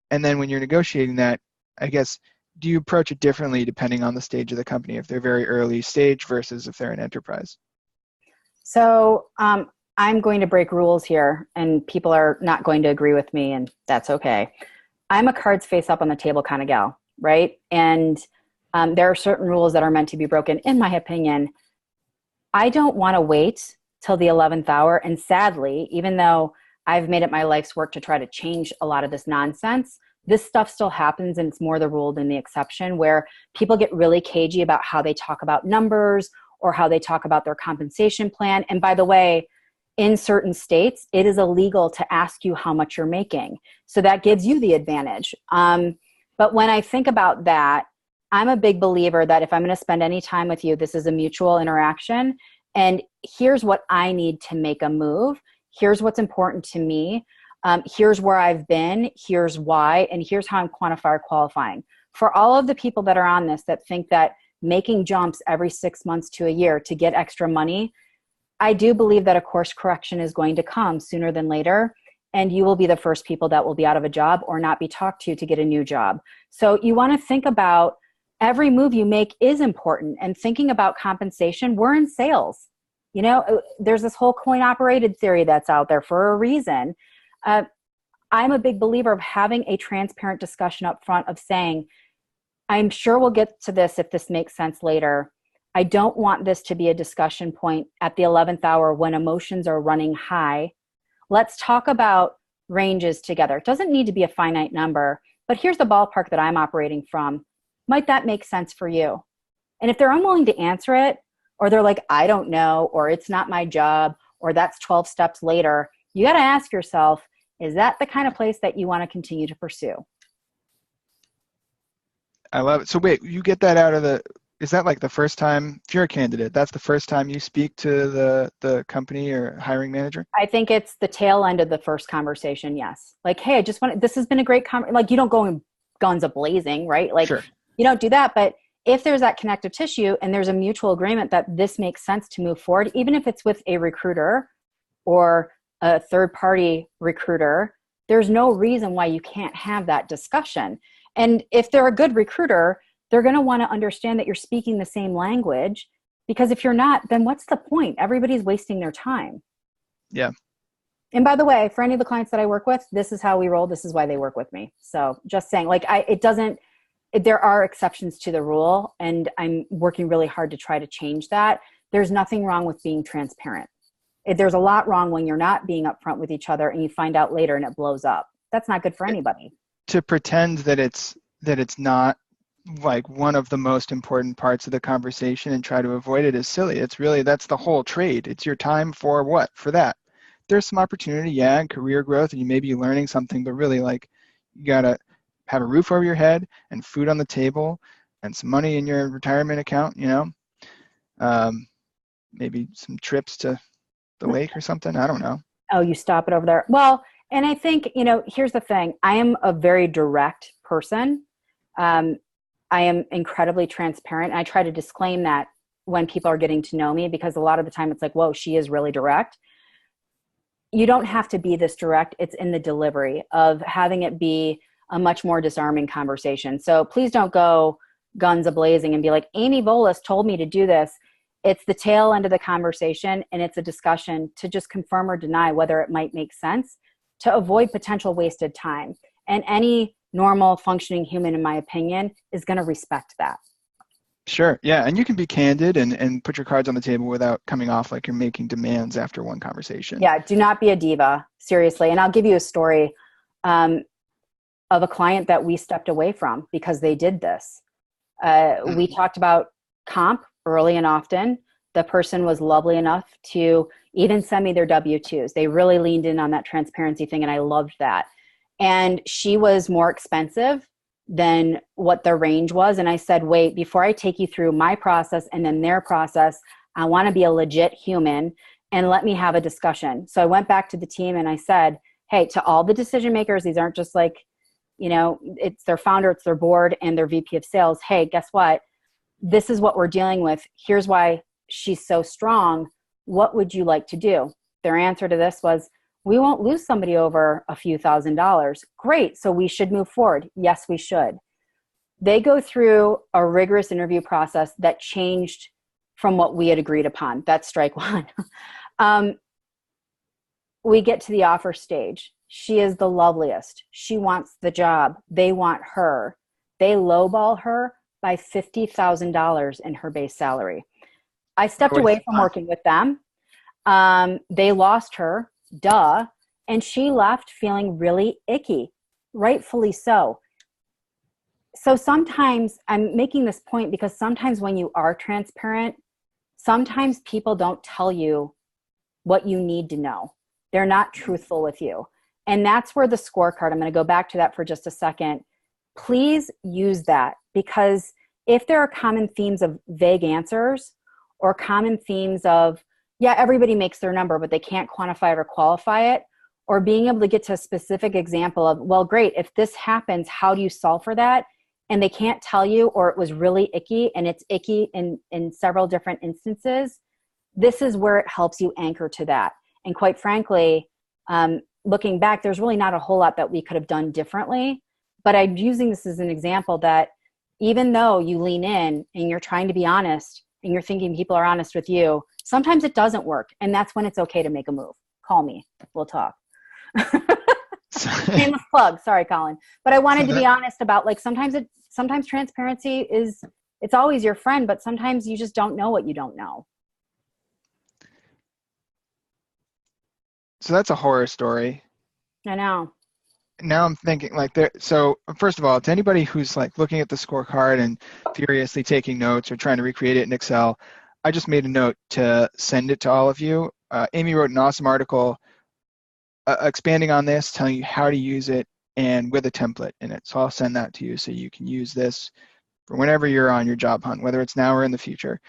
Speaker 1: And then when you're negotiating that, I guess, do you approach it differently depending on the stage of the company, if they're very early stage versus if they're an enterprise?
Speaker 2: So I'm going to break rules here, and people are not going to agree with me, and that's okay. I'm a cards face up on the table kind of gal, right? And there are certain rules that are meant to be broken, in my opinion. I don't want to wait till the 11th hour. And sadly, even though I've made it my life's work to try to change a lot of this nonsense, this stuff still happens, and it's more the rule than the exception, where people get really cagey about how they talk about numbers or how they talk about their compensation plan. And by the way, in certain states, it is illegal to ask you how much you're making. So that gives you the advantage. But when I think about that, I'm a big believer that if I'm going to spend any time with you, this is a mutual interaction. And here's what I need to make a move. Here's what's important to me. Here's where I've been. Here's why. And here's how I'm qualifying. For all of the people that are on this that think that making jumps every 6 months to a year to get extra money, I do believe that a course correction is going to come sooner than later. And you will be the first people that will be out of a job or not be talked to get a new job. So you want to think about every move you make is important. And thinking about compensation, we're in sales. You know, there's this whole coin operated theory that's out there for a reason. I'm a big believer of having a transparent discussion up front of saying, I'm sure we'll get to this if this makes sense later. I don't want this to be a discussion point at the 11th hour when emotions are running high. Let's talk about ranges together. It doesn't need to be a finite number, but here's the ballpark that I'm operating from. Might that make sense for you? And if they're unwilling to answer it, or they're like, I don't know, or it's not my job, or that's 12 steps later, you got to ask yourself, is that the kind of place that you want to continue to pursue?
Speaker 1: I love it. So wait, you get that out of is that like the first time, if you're a candidate, that's the first time you speak to the company or hiring manager?
Speaker 2: I think it's the tail end of the first conversation, yes. Like, hey, this has been a great conversation. Like, you don't go in guns a-blazing, right? Like, sure. You don't do that, but if there's that connective tissue and there's a mutual agreement that this makes sense to move forward, even if it's with a recruiter or a third-party recruiter, there's no reason why you can't have that discussion. And if they're a good recruiter, they're going to want to understand that you're speaking the same language, because if you're not, then what's the point? Everybody's wasting their time.
Speaker 1: Yeah.
Speaker 2: And by the way, for any of the clients that I work with, this is how we roll. This is why they work with me. So just saying, like, there are exceptions to the rule, and I'm working really hard to try to change that. There's nothing wrong with being transparent. There's a lot wrong when you're not being upfront with each other and you find out later and it blows up. That's not good for anybody.
Speaker 1: To pretend that it's not like one of the most important parts of the conversation and try to avoid it is silly. It's really, that's the whole trade. It's your time for what? For that. There's some opportunity, yeah, and career growth, and you may be learning something, but really, like, you gotta have a roof over your head and food on the table and some money in your retirement account, you know, maybe some trips to the lake or something. I don't know.
Speaker 2: Oh, you stop it over there. Well, and I think, you know, here's the thing. I am a very direct person. I am incredibly transparent. And I try to disclaim that when people are getting to know me, because a lot of the time it's like, whoa, she is really direct. You don't have to be this direct. It's in the delivery of having it be a much more disarming conversation. So please don't go guns a-blazing and be like, Amy Volas told me to do this. It's the tail end of the conversation, and it's a discussion to just confirm or deny whether it might make sense to avoid potential wasted time. And any normal functioning human, in my opinion, is going to respect that.
Speaker 1: Sure. Yeah. And you can be candid and put your cards on the table without coming off like you're making demands after one conversation.
Speaker 2: Yeah, do not be a diva, seriously. And I'll give you a story um, of a client that we stepped away from because they did this. We talked about comp early and often. The person was lovely enough to even send me their W-2s. They really leaned in on that transparency thing, and I loved that. And she was more expensive than what the range was. And I said, wait, before I take you through my process and then their process, I want to be a legit human and let me have a discussion. So I went back to the team and I said, hey, to all the decision makers, these aren't just like, it's their founder, it's their board and their VP of sales. Hey, guess what? This is what we're dealing with. Here's why she's so strong. What would you like to do? Their answer to this was, we won't lose somebody over a few $1,000s. Great. So we should move forward. Yes, we should. They go through a rigorous interview process that changed from what we had agreed upon. That's strike one. We get to the offer stage. She is the loveliest. She wants the job. They want her. They lowball her by $50,000 in her base salary. I stepped away from working with them. They lost her, duh, and she left feeling really icky, rightfully so. So sometimes I'm making this point because sometimes when you are transparent, sometimes people don't tell you what you need to know. They're not truthful with you. And that's where the scorecard, I'm going to go back to that for just a second. Please use that, because if there are common themes of vague answers or common themes of, yeah, everybody makes their number, but they can't quantify it or qualify it, or being able to get to a specific example of, well, great, if this happens, how do you solve for that? And they can't tell you, or it was really icky and it's icky in several different instances. This is where it helps you anchor to that. And quite frankly, looking back, there's really not a whole lot that we could have done differently. But I'm using this as an example that even though you lean in and you're trying to be honest and you're thinking people are honest with you, sometimes it doesn't work. And that's when it's okay to make a move. Call me. We'll talk. Shameless plug. Sorry, Colin. But I wanted to be honest about, like, sometimes transparency it's always your friend, but sometimes you just don't know what you don't know.
Speaker 1: So that's a horror story.
Speaker 2: I know.
Speaker 1: Now I'm thinking so first of all, to anybody who's like looking at the scorecard and furiously taking notes or trying to recreate it in Excel, I just made a note to send it to all of you. Amy wrote an awesome article expanding on this, telling you how to use it and with a template in it. So I'll send that to you so you can use this for whenever you're on your job hunt, whether it's now or in the future.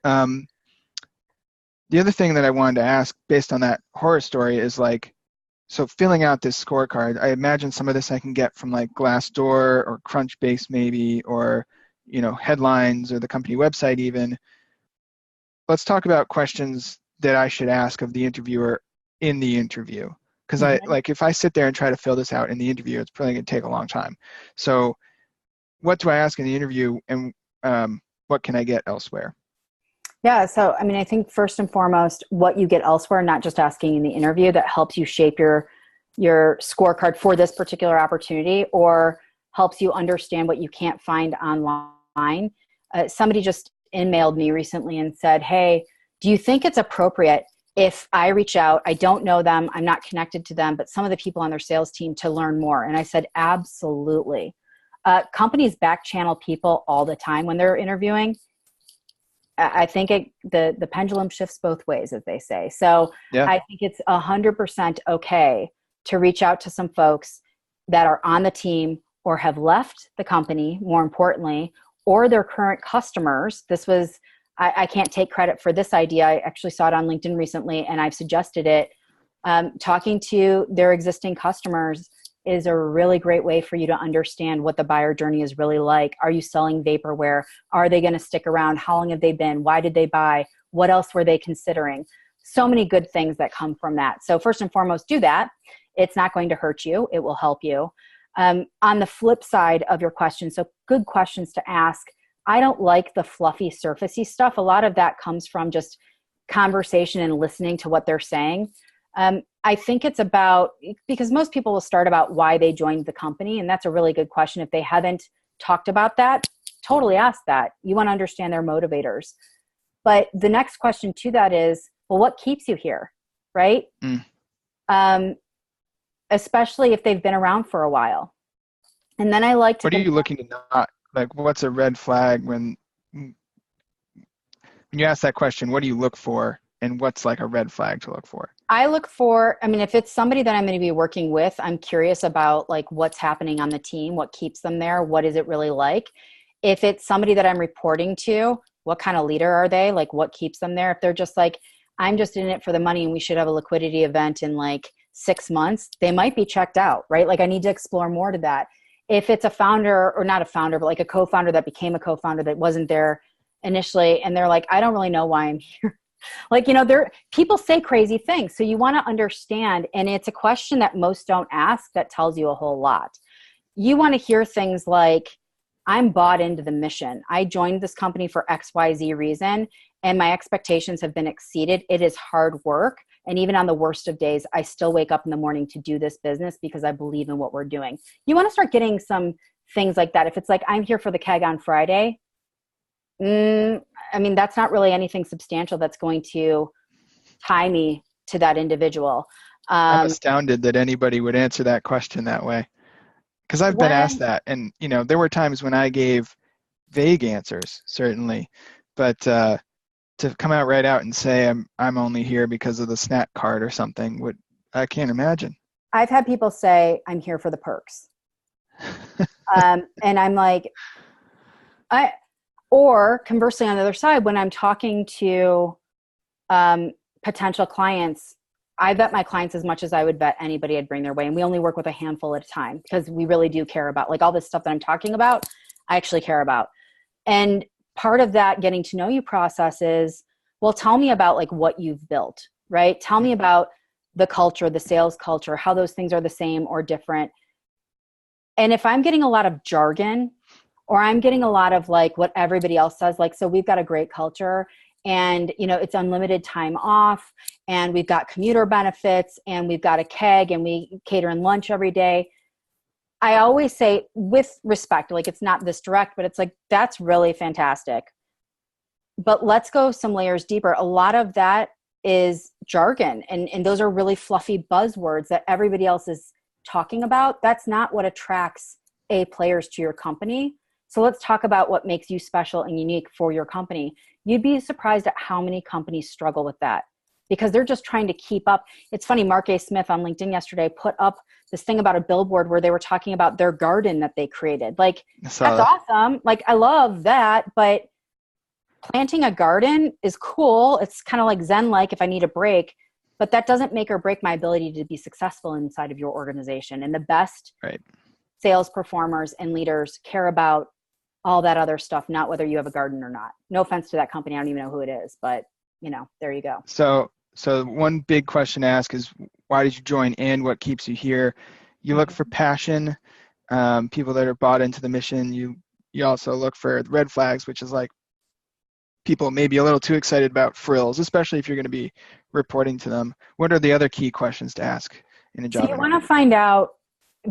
Speaker 1: The other thing that I wanted to ask based on that horror story is so filling out this scorecard, I imagine some of this I can get from like Glassdoor or Crunchbase maybe, or, headlines or the company website even. Let's talk about questions that I should ask of the interviewer in the interview. Because if I sit there and try to fill this out in the interview, it's probably going to take a long time. So what do I ask in the interview, and what can I get elsewhere?
Speaker 2: Yeah. So, I think first and foremost, what you get elsewhere, not just asking in the interview, that helps you shape your scorecard for this particular opportunity, or helps you understand what you can't find online. Somebody just emailed me recently and said, hey, do you think it's appropriate if I reach out, I don't know them, I'm not connected to them, but some of the people on their sales team, to learn more? And I said, absolutely. Companies back channel people all the time when they're interviewing. I think the pendulum shifts both ways, as they say. So yeah. I think it's 100% okay to reach out to some folks that are on the team or have left the company, more importantly, or their current customers. This was, I can't take credit for this idea. I actually saw it on LinkedIn recently, and I've suggested it. Talking to their existing customers is a really great way for you to understand what the buyer journey is really like. Are you selling vaporware? Are they going to stick around? How long have they been? Why did they buy? What else were they considering? So many good things that come from that. So first and foremost, do that. It's not going to hurt you. It will help you. On the flip side of your question, so good questions to ask. I don't like the fluffy, surfacey stuff. A lot of that comes from just conversation and listening to what they're saying. I think it's about, because most people will start about why they joined the company, and that's a really good question. If they haven't talked about that, totally ask that. You want to understand their motivators. But the next question to that is, well, what keeps you here, right? Especially if they've been around for a while. And then I like to
Speaker 1: What are you looking to not, like, what's a red flag when you ask that question? What do you look for, and what's like a red flag to look for?
Speaker 2: I look for, I mean, if it's somebody that I'm going to be working with, I'm curious about like what's happening on the team, what keeps them there, what is it really like? If it's somebody that I'm reporting to, what kind of leader are they? Like what keeps them there? If they're just like, I'm just in it for the money and we should have a liquidity event in like 6 months, they might be checked out, right? Like I need to explore more to that. If it's a founder, or not a founder, but like a co-founder that became a co-founder that wasn't there initially, and they're like, I don't really know why I'm here. Like, you know, people say crazy things. So you want to understand, and it's a question that most don't ask that tells you a whole lot. You want to hear things like, I'm bought into the mission. I joined this company for XYZ reason, and my expectations have been exceeded. It is hard work. And even on the worst of days, I still wake up in the morning to do this business because I believe in what we're doing. You want to start getting some things like that. If it's like, I'm here for the keg on Friday, I mean, that's not really anything substantial that's going to tie me to that individual.
Speaker 1: I'm astounded that anybody would answer that question that way. Because I've been asked that. And, you know, there were times when I gave vague answers, certainly. But to come out right out and say I'm only here because of the snack card or something, I can't imagine.
Speaker 2: I've had people say, I'm here for the perks. And I'm like, or conversely, on the other side, when I'm talking to potential clients, I vet my clients as much as I would vet anybody I'd bring their way. And we only work with a handful at a time because we really do care about, like, all this stuff that I'm talking about, I actually care about. And part of that getting to know you process is, well, tell me about like what you've built, right? Tell me about the culture, the sales culture, how those things are the same or different. And if I'm getting a lot of jargon, or I'm getting a lot of like what everybody else says, like, so we've got a great culture and, you know, it's unlimited time off and we've got commuter benefits and we've got a keg and we cater in lunch every day. I always say with respect, like it's not this direct, but it's like, that's really fantastic. But let's go some layers deeper. A lot of that is jargon and those are really fluffy buzzwords that everybody else is talking about. That's not what attracts players to your company. So let's talk about what makes you special and unique for your company. You'd be surprised at how many companies struggle with that because they're just trying to keep up. It's funny, Mark A. Smith on LinkedIn yesterday put up this thing about a billboard where they were talking about their garden that they created. Like, that's awesome. Like, I love that, but planting a garden is cool. It's kind of like Zen-like if I need a break, but that doesn't make or break my ability to be successful inside of your organization. And the best sales performers and leaders care about all that other stuff, not whether you have a garden or not. No offense to that company. I don't even know who it is, but you know, there you go.
Speaker 1: So one big question to ask is, why did you join in? What keeps you here? You look for passion, people that are bought into the mission. You also look for red flags, which is like people maybe a little too excited about frills, especially if you're going to be reporting to them. What are the other key questions to ask in a job?
Speaker 2: So you want to find out,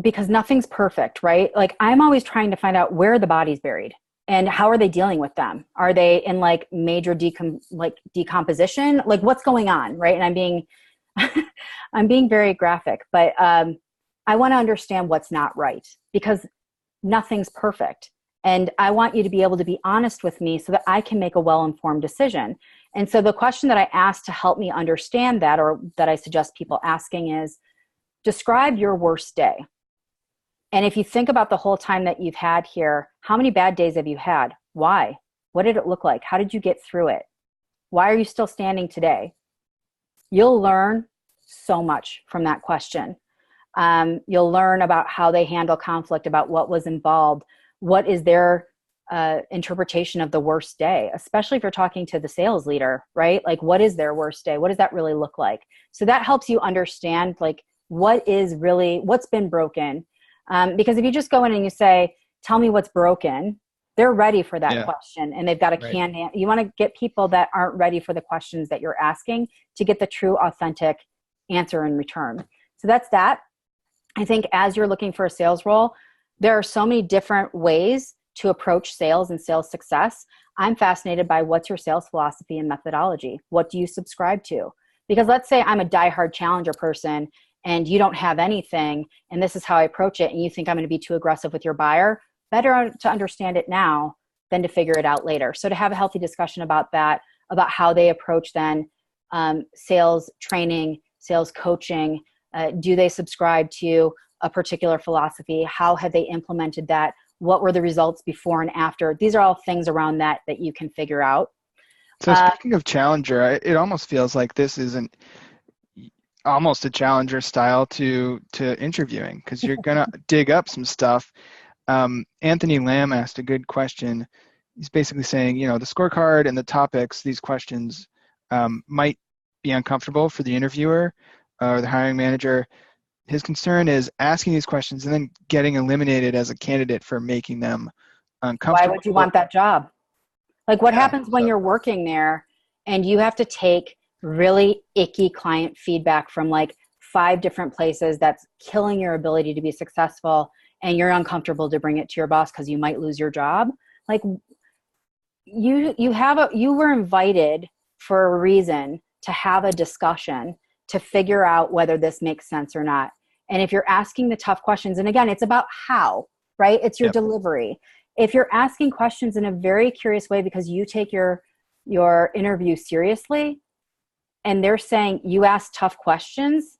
Speaker 2: because nothing's perfect, right? Like I'm always trying to find out where are the bodies buried and how are they dealing with them? Are they in like major decomposition? Like what's going on, right? And I'm being very graphic, but I want to understand what's not right because nothing's perfect. And I want you to be able to be honest with me so that I can make a well-informed decision. And so the question that I asked to help me understand that, or that I suggest people asking, is describe your worst day. And if you think about the whole time that you've had here, how many bad days have you had? Why? What did it look like? How did you get through it? Why are you still standing today? You'll learn so much from that question. You'll learn about how they handle conflict, about what was involved, what is their interpretation of the worst day, especially if you're talking to the sales leader, right? Like what is their worst day? What does that really look like? So that helps you understand like what's been broken. Because if you just go in and you say, tell me what's broken, they're ready for that question and they've got a canned answer. You want to get people that aren't ready for the questions that you're asking to get the true, authentic answer in return. So that's that. I think as you're looking for a sales role, there are so many different ways to approach sales and sales success, I'm fascinated by what's your sales philosophy and methodology. What do you subscribe to? Because let's say I'm a diehard challenger person and you don't have anything, and this is how I approach it, and you think I'm going to be too aggressive with your buyer. Better to understand it now than to figure it out later. So to have a healthy discussion about that, about how they approach then sales training, sales coaching. Do they subscribe to a particular philosophy? How have they implemented that? What were the results before and after? These are all things around that you can figure out.
Speaker 1: So speaking of challenger, it almost feels like this isn't almost a challenger style to interviewing, because you're going to dig up some stuff. Anthony Lamb asked a good question. He's basically saying, the scorecard and the topics, these questions might be uncomfortable for the interviewer or the hiring manager. His concern is asking these questions and then getting eliminated as a candidate for making them uncomfortable.
Speaker 2: Why would you want that job? Like, what happens when you're working there and you have to take really icky client feedback from like 5 different places that's killing your ability to be successful, and you're uncomfortable to bring it to your boss because you might lose your job? Like, you were invited for a reason to have a discussion to figure out whether this makes sense or not. And if you're asking the tough questions, and again, it's about how, right? It's your delivery. If you're asking questions in a very curious way because you take your interview seriously, and they're saying you ask tough questions,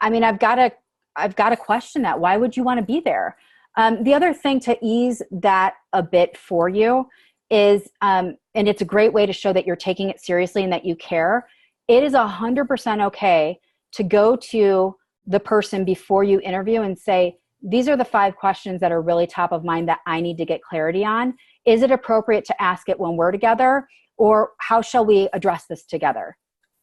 Speaker 2: I mean, I've got to question that. Why would you want to be there? The other thing to ease that a bit for you is, and it's a great way to show that you're taking it seriously and that you care. It is 100% okay to go to the person before you interview and say, these are the 5 questions that are really top of mind that I need to get clarity on. Is it appropriate to ask it when we're together, or how shall we address this together?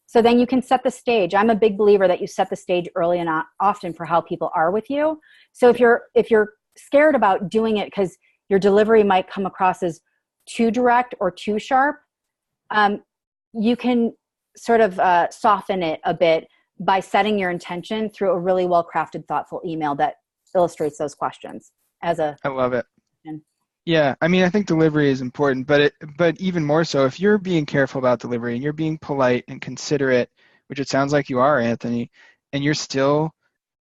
Speaker 2: So then you can set the stage. I'm a big believer that you set the stage early and often for how people are with you. So if you're scared about doing it because your delivery might come across as too direct or too sharp, you can sort of soften it a bit by setting your intention through a really well-crafted, thoughtful email that illustrates those questions. I
Speaker 1: love it. Yeah, I mean, I think delivery is important, but even more so, if you're being careful about delivery and you're being polite and considerate, which it sounds like you are, Anthony, and you're still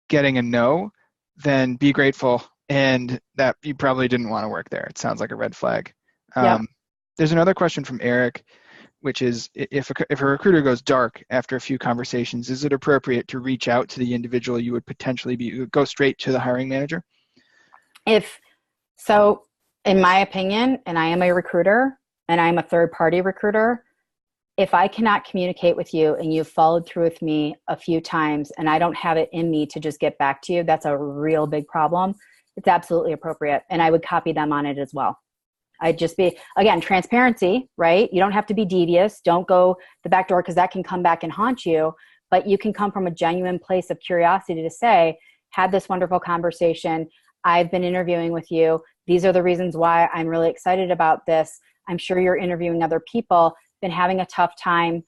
Speaker 1: getting a no, then be grateful, and that you probably didn't want to work there. It sounds like a red flag. There's another question from Eric, which is, if a recruiter goes dark after a few conversations, is it appropriate to reach out to the individual you would potentially go straight to the hiring manager?
Speaker 2: In my opinion, and I am a recruiter and I'm a third-party recruiter, if I cannot communicate with you and you've followed through with me a few times and I don't have it in me to just get back to you, that's a real big problem. It's absolutely appropriate. And I would copy them on it as well. I'd just be, again, transparency, right? You don't have to be devious. Don't go the back door, because that can come back and haunt you. But you can come from a genuine place of curiosity to say, had this wonderful conversation. I've been interviewing with you. These are the reasons why I'm really excited about this. I'm sure you're interviewing other people, been having a tough time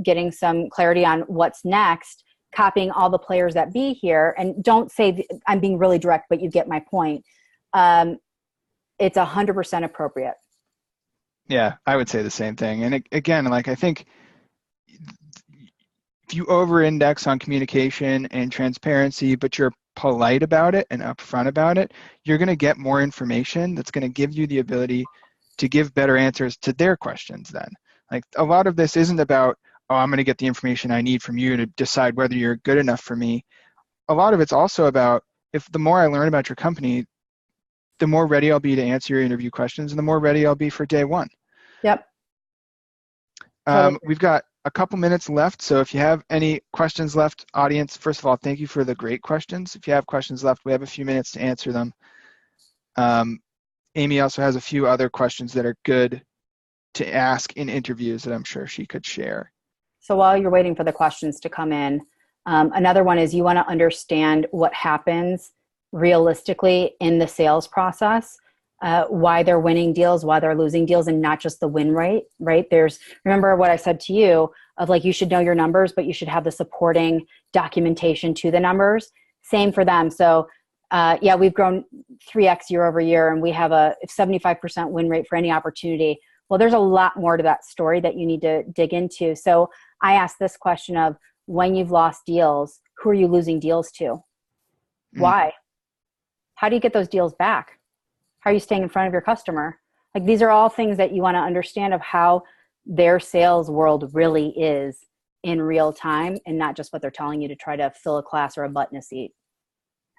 Speaker 2: getting some clarity on what's next, copying all the players that be here. And don't say I'm being really direct, but you get my point. It's 100% appropriate.
Speaker 1: Yeah, I would say the same thing. And again, like, I think if you over-index on communication and transparency, but you're polite about it and upfront about it, you're going to get more information that's going to give you the ability to give better answers to their questions then. Like, a lot of this isn't about, oh, I'm going to get the information I need from you to decide whether you're good enough for me. A lot of it's also about, if the more I learn about your company, the more ready I'll be to answer your interview questions, and the more ready I'll be for day one.
Speaker 2: Yep.
Speaker 1: We've got a couple minutes left, so if you have any questions left, audience, first of all, thank you for the great questions. If you have questions left, we have a few minutes to answer them. Amy also has a few other questions that are good to ask in interviews that I'm sure she could share.
Speaker 2: So while you're waiting for the questions to come in, another one is, you want to understand what happens realistically in the sales process, why they're winning deals, why they're losing deals, and not just the win rate, right? Remember what I said to you of, like, you should know your numbers, but you should have the supporting documentation to the numbers. Same for them. So Yeah, we've grown 3x year over year, and we have a 75% win rate for any opportunity. Well, there's a lot more to that story that you need to dig into. So I asked this question of, when you've lost deals, who are you losing deals to? Why? How do you get those deals back? How are you staying in front of your customer? Like, these are all things that you want to understand of how their sales world really is in real time, and not just what they're telling you to try to fill a class or a butt in a seat.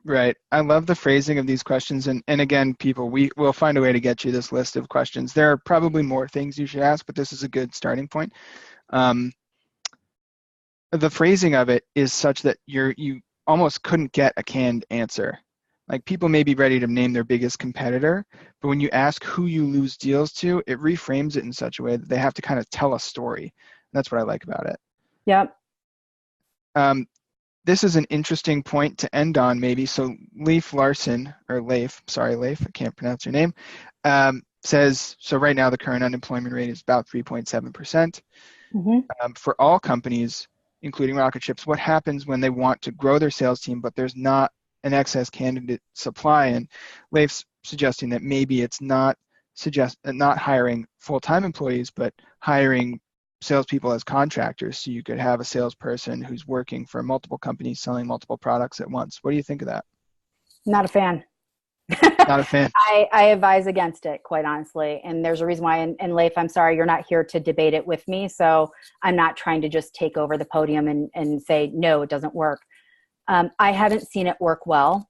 Speaker 1: Right. I love the phrasing of these questions. And again, people, we'll find a way to get you this list of questions. There are probably more things you should ask, but this is a good starting point. The phrasing of it is such that you almost couldn't get a canned answer. Like, people may be ready to name their biggest competitor, but when you ask who you lose deals to, it reframes it in such a way that they have to kind of tell a story. That's what I like about it.
Speaker 2: Yep.
Speaker 1: This is an interesting point to end on, maybe. So Leif Larson, or Leif, sorry, Leif, I can't pronounce your name, says, so right now the current unemployment rate is about 3.7%. For all companies, including Rocketship's, what happens when they want to grow their sales team, but there's not an excess candidate supply? And Leif's suggesting that maybe it's not hiring full-time employees, but hiring salespeople as contractors, so you could have a salesperson who's working for multiple companies selling multiple products at once. What do you think of that?
Speaker 2: Not a fan.
Speaker 1: Not a fan.
Speaker 2: I advise against it, quite honestly. And there's a reason why. And Leif, I'm sorry, you're not here to debate it with me. So I'm not trying to just take over the podium and say, no, it doesn't work. I haven't seen it work well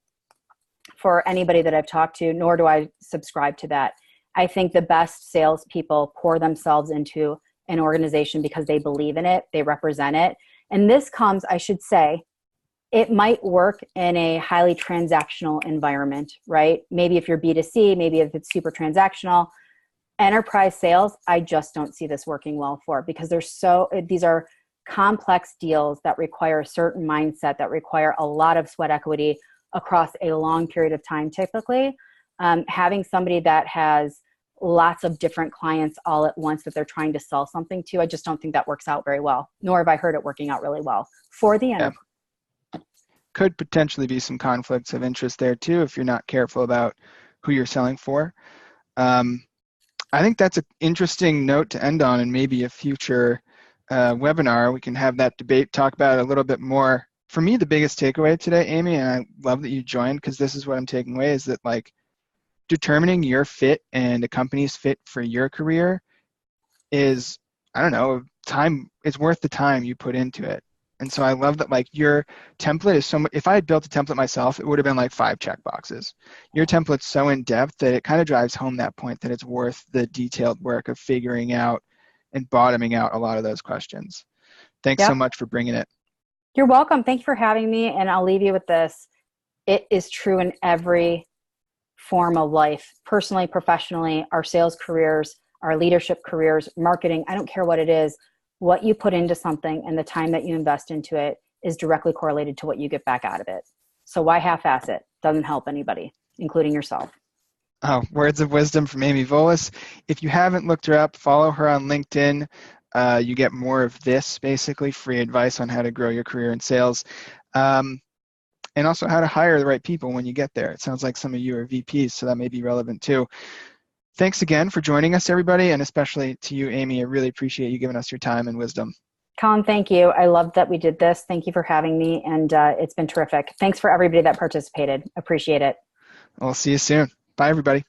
Speaker 2: for anybody that I've talked to, nor do I subscribe to that. I think the best salespeople pour themselves into an organization because they believe in it, they represent it. And this comes, I should say, it might work in a highly transactional environment, right? Maybe if you're B2C, maybe if it's super transactional. Enterprise sales, I just don't see this working well for, because these are complex deals that require a certain mindset, that require a lot of sweat equity across a long period of time, typically. Having somebody that has lots of different clients all at once that they're trying to sell something to, I just don't think that works out very well, nor have I heard it working out really well for the enterprise.
Speaker 1: Could potentially be some conflicts of interest there too, if you're not careful about who you're selling for. I think that's an interesting note to end on, and maybe a future webinar we can have that debate, talk about it a little bit more. For me, the biggest takeaway today, Amy, and I love that you joined, because this is what I'm taking away, is that, like, determining your fit and a company's fit for your career is, I don't know, time is worth the time you put into it. And so I love that, like, your template is so much. If I had built a template myself, it would have been like 5 checkboxes. Your template's so in depth that it kind of drives home that point that it's worth the detailed work of figuring out and bottoming out a lot of those questions. Thanks so much for bringing it.
Speaker 2: You're welcome. Thank you for having me. And I'll leave you with this. It is true in every form of life, personally, professionally, our sales careers, our leadership careers, marketing. I don't care what it is. What you put into something and the time that you invest into it is directly correlated to what you get back out of it. So why half-ass it? Doesn't help anybody, including yourself.
Speaker 1: Oh, words of wisdom from Amy Volas. If you haven't looked her up, follow her on LinkedIn. You get more of this, basically free advice on how to grow your career in sales, and also how to hire the right people when you get there. It sounds like some of you are VPs, so that may be relevant too. Thanks again for joining us, everybody, and especially to you, Amy. I really appreciate you giving us your time and wisdom.
Speaker 2: Colin, thank you. I love that we did this. Thank you for having me, and it's been terrific. Thanks for everybody that participated. Appreciate it.
Speaker 1: We'll see you soon. Bye, everybody.